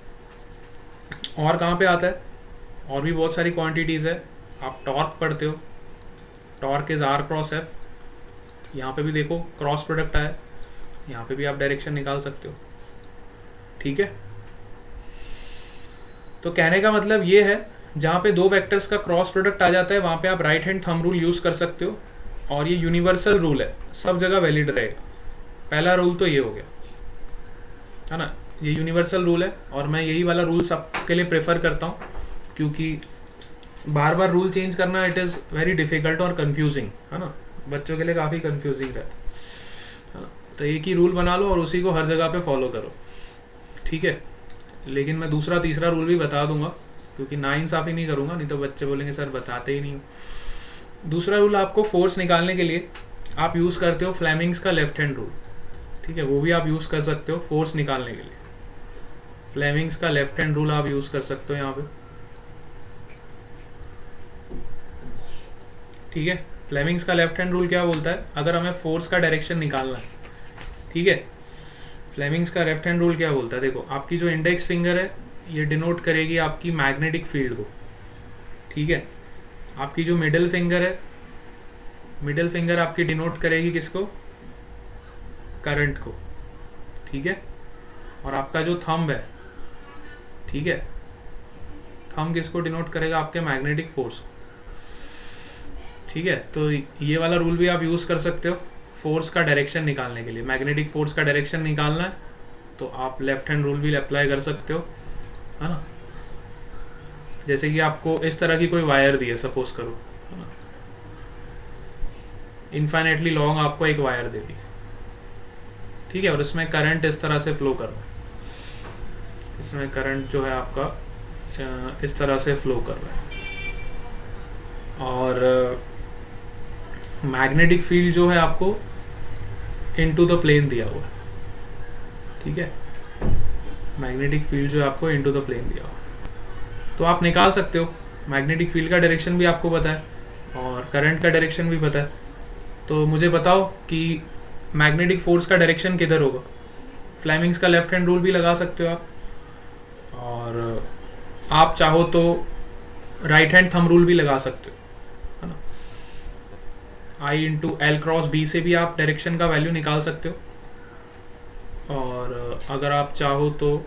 और कहाँ पे आता है, और भी बहुत सारी क्वांटिटीज है। आप टॉर्क पढ़ते हो, torque is R cross F, यहाँ पे भी देखो क्रॉस प्रोडक्ट आया, यहाँ पे भी आप डायरेक्शन निकाल सकते हो। ठीक है, तो कहने का मतलब ये है जहाँ पे दो वेक्टर्स का क्रॉस प्रोडक्ट आ जाता है वहाँ पे आप right hand thumb rule use कर सकते हो, और ये यूनिवर्सल रूल है, सब जगह वैलिड रहेगा। पहला रूल तो ये हो गया, है ना, ये यूनिवर्सल रूल है, और मैं यही वाला रूल सबके लिए प्रेफर करता हूँ, क्योंकि बार बार रूल चेंज करना इट इज़ वेरी डिफिकल्ट और कंफ्यूजिंग, है ना, बच्चों के लिए काफ़ी कंफ्यूजिंग रहता है ना। तो एक ही रूल बना लो और उसी को हर जगह पे फॉलो करो। ठीक है, लेकिन मैं दूसरा तीसरा रूल भी बता दूंगा, क्योंकि नाइंसाफ़ी नहीं करूंगा, नहीं तो बच्चे बोलेंगे सर बताते ही नहीं हो। दूसरा रूल आपको फोर्स निकालने के लिए आप यूज़ करते हो फ्लेमिंग्स का लेफ्ट हैंड रूल। ठीक है, वो भी आप यूज़ कर सकते हो फोर्स निकालने के लिए, फ्लेमिंग्स का लेफ्ट हैंड रूल आप यूज़ कर सकते हो यहाँ पे। ठीक है, फ्लेमिंग्स का लेफ्ट हैंड रूल क्या बोलता है, अगर हमें फोर्स का डायरेक्शन निकालना है, ठीक है, फ्लेमिंग्स का लेफ्ट हैंड रूल क्या बोलता है, देखो आपकी जो इंडेक्स फिंगर है ये डिनोट करेगी आपकी मैग्नेटिक फील्ड को। ठीक है, आपकी जो मिडिल फिंगर है, मिडिल फिंगर आपकी डिनोट करेगी किसको, करंट को। ठीक है, और आपका जो थंब है, ठीक है, थंब किसको डिनोट करेगा, आपके मैग्नेटिक फोर्स। ठीक है, तो ये वाला रूल भी आप यूज़ कर सकते हो फोर्स का डायरेक्शन निकालने के लिए। मैग्नेटिक फोर्स का डायरेक्शन निकालना है तो आप लेफ्ट हैंड रूल भी अप्लाई कर सकते हो, है ना। जैसे कि आपको इस तरह की कोई वायर दी है, सपोज करो, है ना, इनफाइनेटली लॉन्ग आपको एक वायर दे दी, ठीक है, और इसमें करंट इस तरह से फ्लो कर रहा है, इसमें करंट जो है आपका इस तरह से फ्लो कर रहा है, और मैग्नेटिक फील्ड जो है आपको इनटू द प्लेन दिया हुआ है, ठीक है, मैग्नेटिक फील्ड जो है आपको इनटू द प्लेन दिया हुआ है। तो आप निकाल सकते हो, मैग्नेटिक फील्ड का डायरेक्शन भी आपको पता है और करंट का डायरेक्शन भी पता है। तो मुझे बताओ कि मैग्नेटिक फोर्स का डायरेक्शन किधर होगा। फ्लेमिंग्स का लेफ्ट हैंड रूल भी लगा सकते हो आप, और आप चाहो तो राइट हैंड थंब रूल भी लगा सकते हो, है ना। आई इंटू एल क्रॉस बी से भी आप डायरेक्शन का वैल्यू निकाल सकते हो, और अगर आप चाहो तो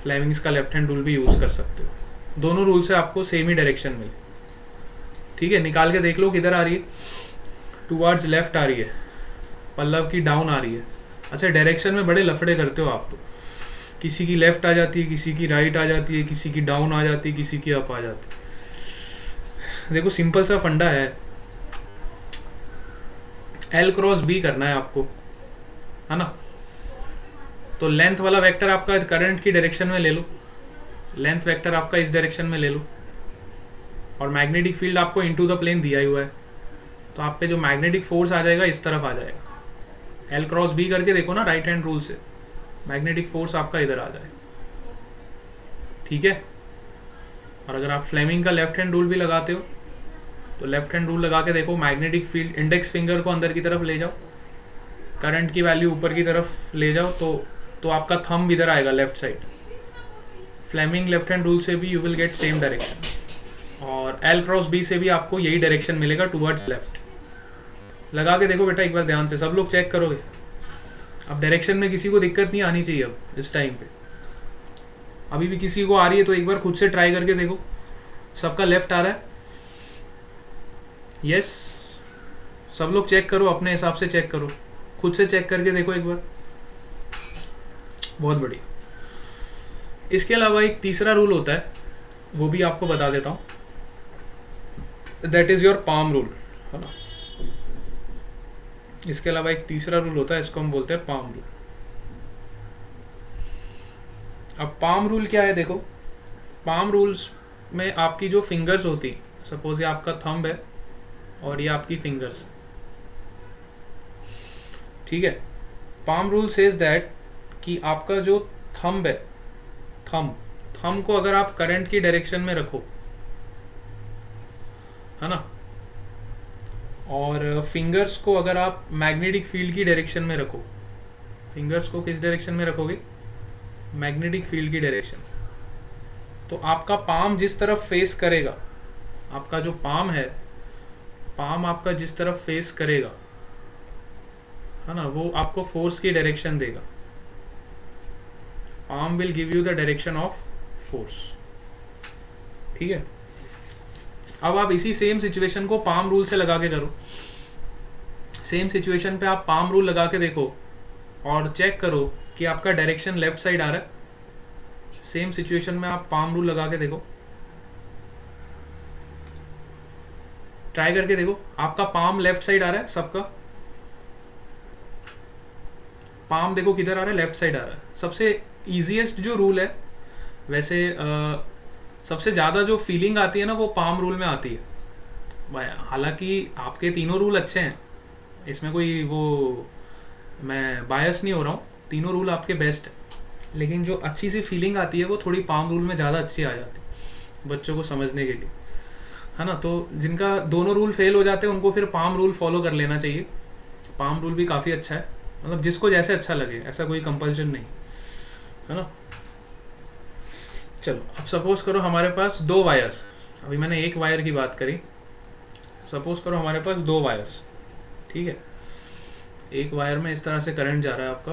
फ्लेमिंग्स का लेफ्ट हैंड रूल भी यूज़ कर सकते हो। दोनों रूल से आपको सेम ही डायरेक्शन मिले, ठीक है। निकाल के देख लो किधर आ रही है, टूवर्ड्स लेफ्ट आ रही है, पल्लव की डाउन आ रही है। अच्छा, डायरेक्शन में बड़े लफड़े करते हो आप तो, किसी की लेफ्ट आ जाती है, किसी की राइट आ जाती है, किसी की डाउन आ जाती है, किसी की अप आ जाती है। देखो सिंपल सा फंडा है, एल क्रॉस बी करना है आपको, है ना। तो लेंथ वाला वेक्टर आपका करंट की डायरेक्शन में ले लो, लेंथ वेक्टर आपका इस डायरेक्शन में ले लो, और मैग्नेटिक फील्ड आपको इनटू द प्लेन दिया ही हुआ है, तो आप पे जो मैग्नेटिक फोर्स आ जाएगा इस तरफ आ जाएगा। एल क्रॉस बी करके देखो ना राइट हैंड रूल से, मैग्नेटिक फोर्स आपका इधर आ जाए, ठीक है। और अगर आप फ्लेमिंग का लेफ्ट हैंड रूल भी लगाते हो तो लेफ्ट हैंड रूल लगा के देखो, मैग्नेटिक फील्ड इंडेक्स फिंगर को अंदर की तरफ ले जाओ, करंट की वैल्यू ऊपर की तरफ ले जाओ, तो आपका थंब इधर आएगा left side. Fleming left hand rule से भी you will get same direction, और एल क्रॉस बी से भी आपको यही डायरेक्शन मिलेगा टूवर्ड्स लेफ्ट। लगा के देखो बेटा एक बार ध्यान से, सब लोग चेक करोगे। अब डायरेक्शन में किसी को दिक्कत नहीं आनी चाहिए अब इस टाइम पे। अभी भी किसी को आ रही है तो एक बार खुद से ट्राई करके देखो, सबका लेफ्ट आ रहा है, यस। सब लोग चेक करो, अपने हिसाब से चेक करो, खुद से चेक करके देखो एक बार, बहुत बढ़िया। इसके अलावा एक तीसरा रूल होता है, वो भी आपको बता देता हूं, that is your palm rule, है ना। इसके अलावा एक तीसरा रूल होता है, इसको हम बोलते हैं पाम रूल। अब पाम रूल क्या है, देखो पाम रूल्स में आपकी जो फिंगर्स होती, सपोज ये आपका थंब है और ये आपकी फिंगर्स, ठीक है। पाम रूल सेज दैट कि आपका जो थंब है, थंब को अगर आप करंट की डायरेक्शन में रखो, है ना, और फिंगर्स को अगर आप मैग्नेटिक फील्ड की डायरेक्शन में रखो, फिंगर्स को किस डायरेक्शन में रखोगे, मैग्नेटिक फील्ड की डायरेक्शन, तो आपका पाम जिस तरफ फेस करेगा, आपका जो पाम है, पाम आपका जिस तरफ फेस करेगा, है ना, वो आपको फोर्स की डायरेक्शन देगा। Palm will give you the direction of force, ठीक है। अब आप इसी सेम सिचुएशन को पाम रूल से लगा के करो, सेम सिचुएशन पे आप पाम रूल लगा के देखो और चेक करो कि आपका डायरेक्शन लेफ्ट साइड आ रहा है। सेम सिचुएशन में आप पाम रूल लगा के देखो, ट्राई करके देखो, आपका पाम लेफ्ट साइड आ रहा है, सबका पाम देखो किधर आ रहा है, लेफ्ट साइड आ रहा है। सबसे इजीएस्ट जो रूल है, वैसे सबसे ज़्यादा जो फीलिंग आती है ना वो पाम रूल में आती है। हालांकि आपके तीनों रूल अच्छे हैं, इसमें कोई वो मैं बायस नहीं हो रहा हूँ, तीनों रूल आपके बेस्ट है, लेकिन जो अच्छी सी फीलिंग आती है वो थोड़ी पाम रूल में ज़्यादा अच्छी आ जाती है बच्चों को समझने के लिए, है ना। तो जिनका दोनों रूल फेल हो जाते हैं उनको फिर पाम रूल फॉलो कर लेना चाहिए। पाम रूल भी काफ़ी अच्छा है, मतलब जिसको जैसे अच्छा लगे, ऐसा कोई कंपल्शन नहीं, है ना। चलो अब सपोज करो हमारे पास दो वायर्स, अभी मैंने एक वायर की बात करी, सपोज करो हमारे पास दो वायर्स, ठीक है। एक वायर में इस तरह से करंट जा रहा है आपका,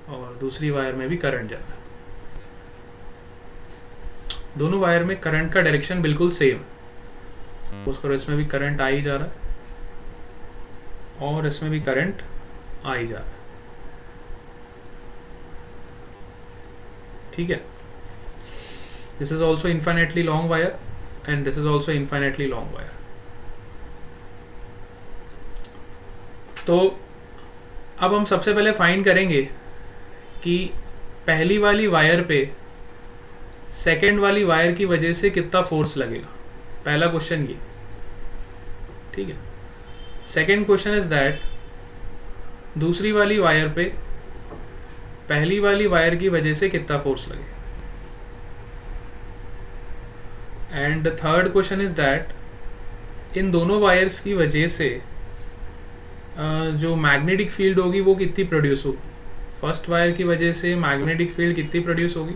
और दूसरी वायर में भी करंट जा रहा है। दोनों वायर में करंट का डायरेक्शन बिल्कुल सेम, सपोज करो इसमें भी करंट आ ही जा रहा है और इसमें भी करंट आ ही जा रहा है, ठीक है। This is also infinitely long wire and this is also infinitely long wire. तो अब हम सबसे पहले फाइंड करेंगे कि पहली वाली वायर पे सेकेंड वाली वायर की वजह से कितना फोर्स लगेगा। पहला क्वेश्चन ये, ठीक है। सेकेंड क्वेश्चन इज दैट दूसरी वाली वायर पे पहली वाली वायर की वजह से कितना फोर्स लगे। And third question is that in दोनों वायर्स की वजह से जो मैग्नेटिक फील्ड होगी वो कितनी प्रोड्यूस होगी। फर्स्ट वायर की वजह से मैग्नेटिक फील्ड कितनी प्रोड्यूस होगी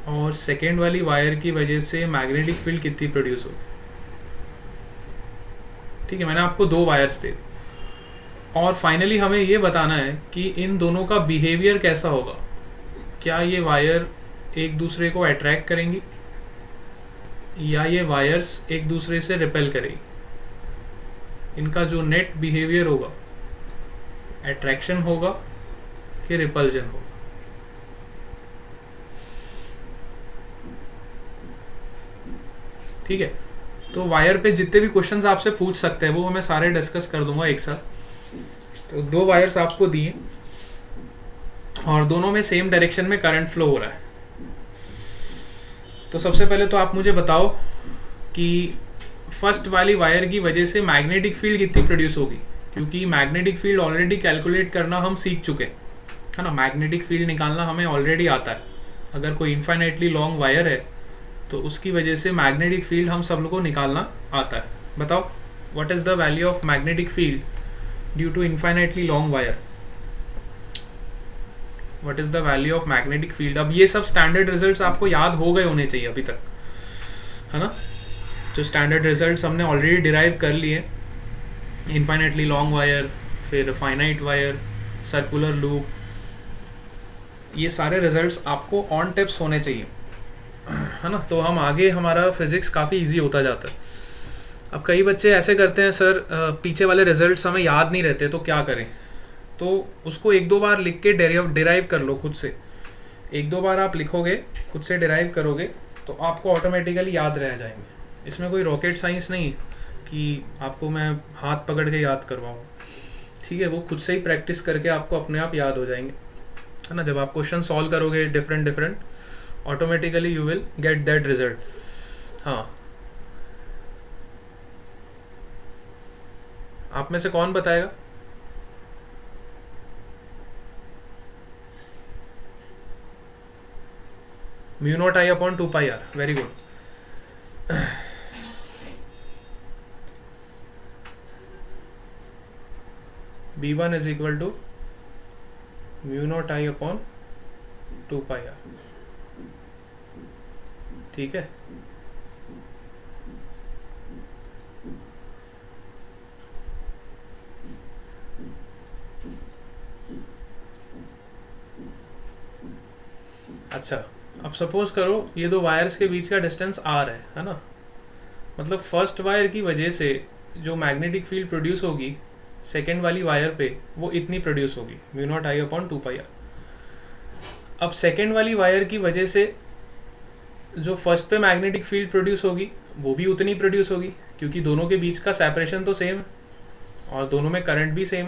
और सेकेंड वाली वायर की वजह से मैग्नेटिक फील्ड कितनी प्रोड्यूस होगी। ठीक है, मैंने आपको दो वायर्स दे दी और फाइनली हमें ये बताना है कि इन दोनों का बिहेवियर कैसा होगा। क्या ये वायर एक दूसरे को अट्रैक्ट करेंगी या ये वायर्स एक दूसरे से रिपेल करेगी। इनका जो नेट बिहेवियर होगा अट्रैक्शन होगा कि रिपल्जन होगा। ठीक है, तो वायर पे जितने भी क्वेश्चंस आपसे पूछ सकते हैं वो मैं सारे डिस्कस कर दूंगा एक साथ। तो दो वायर्स आपको दिए और दोनों में सेम डायरेक्शन में करंट फ्लो हो रहा है। तो सबसे पहले तो आप मुझे बताओ कि फर्स्ट वाली वायर की वजह से मैग्नेटिक फील्ड कितनी प्रोड्यूस होगी, क्योंकि मैग्नेटिक फील्ड ऑलरेडी कैलकुलेट करना हम सीख चुके हैं, है ना। मैग्नेटिक फील्ड निकालना हमें ऑलरेडी आता है। अगर कोई इन्फाइनाइटली लॉन्ग वायर है तो उसकी वजह से मैग्नेटिक फील्ड हम सब लोग को निकालना आता है। बताओ what is the value of magnetic field due to infinitely long wire. What is the value of magnetic field. अब ये सब स्टैंडर्ड रिजल्ट्स आपको याद हो गए होने चाहिए अभी तक, है ना। जो स्टैंडर्ड रिजल्ट्स हमने ऑलरेडी डिराइव कर लिए, इन्फाइनाइटली लॉन्ग वायर, फिर फाइनाइट वायर, सर्कुलर लूप, ये सारे रिजल्ट्स आपको ऑन टिप्स होने चाहिए, है ना। तो हम आगे हमारा फिजिक्स काफ़ी इजी होता जाता है। अब कई बच्चे ऐसे करते हैं, सर पीछे वाले रिजल्ट्स हमें याद नहीं रहते तो क्या करें। तो उसको एक दो बार लिख के डिराइव कर लो खुद से। एक दो बार आप लिखोगे, खुद से डिराइव करोगे तो आपको ऑटोमेटिकली याद रह जाएंगे। इसमें कोई रॉकेट साइंस नहीं कि आपको मैं हाथ पकड़ के याद करवाऊँ, ठीक है। वो खुद से ही प्रैक्टिस करके आपको अपने आप याद हो जाएंगे, है ना। जब आप क्वेश्चन सॉल्व करोगे different automatically you will get that result. हाँ, आप में से कौन बताएगा। Mu naught I upon 2πr, very good. B1 is equal to mu naught I upon 2πr, ठीक है। अच्छा, अब सपोज करो ये दो वायर्स के बीच का डिस्टेंस r है ना। मतलब फर्स्ट वायर की वजह से जो मैग्नेटिक फील्ड प्रोड्यूस होगी सेकेंड वाली वायर पे वो इतनी प्रोड्यूस होगी, mu naught I upon 2πr। अब सेकेंड वाली वायर की वजह से जो फर्स्ट पे मैग्नेटिक फील्ड प्रोड्यूस होगी वो भी उतनी प्रोड्यूस होगी, क्योंकि दोनों के बीच का सेपरेशन तो सेम है और दोनों में करंट भी सेम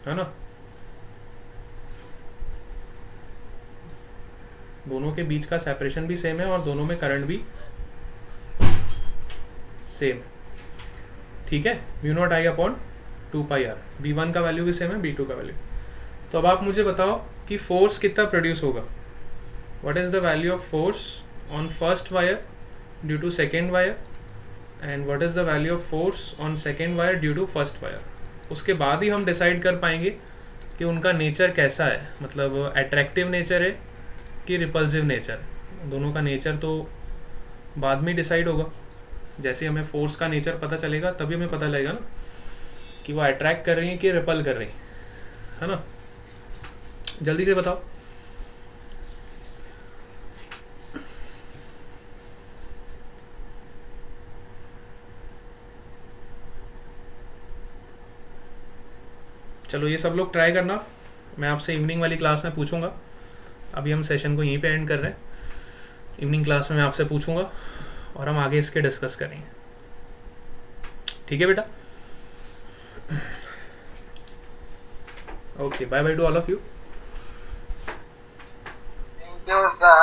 है ना। दोनों के बीच का सेपरेशन भी सेम है और दोनों में करंट भी सेम है, ठीक है। Mu naught I upon 2πr, B1 का वैल्यू भी सेम है, B2 का वैल्यू। तो अब आप मुझे बताओ कि फोर्स कितना प्रोड्यूस होगा। What is the value of force on first wire due to second wire and what is the value of force on second wire due to first wire. उसके बाद ही हम डिसाइड कर पाएंगे कि उनका नेचर कैसा है, मतलब अट्रैक्टिव नेचर है कि रिपल्सिव नेचर। दोनों का नेचर तो बाद में डिसाइड होगा। जैसे हमें फोर्स का नेचर पता चलेगा तभी हमें पता लगेगा ना कि वो अट्रैक्ट कर रही है कि रिपल कर रही है ना। जल्दी से बताओ। चलो ये सब लोग ट्राई करना, मैं आपसे इवनिंग वाली क्लास में पूछूंगा। अभी हम सेशन को यहीं पे एंड कर रहे हैं, इवनिंग क्लास में मैं आपसे पूछूंगा और हम आगे इसके डिस्कस करेंगे, ठीक है बेटा। Okay, bye bye to all of you. Thank you sir.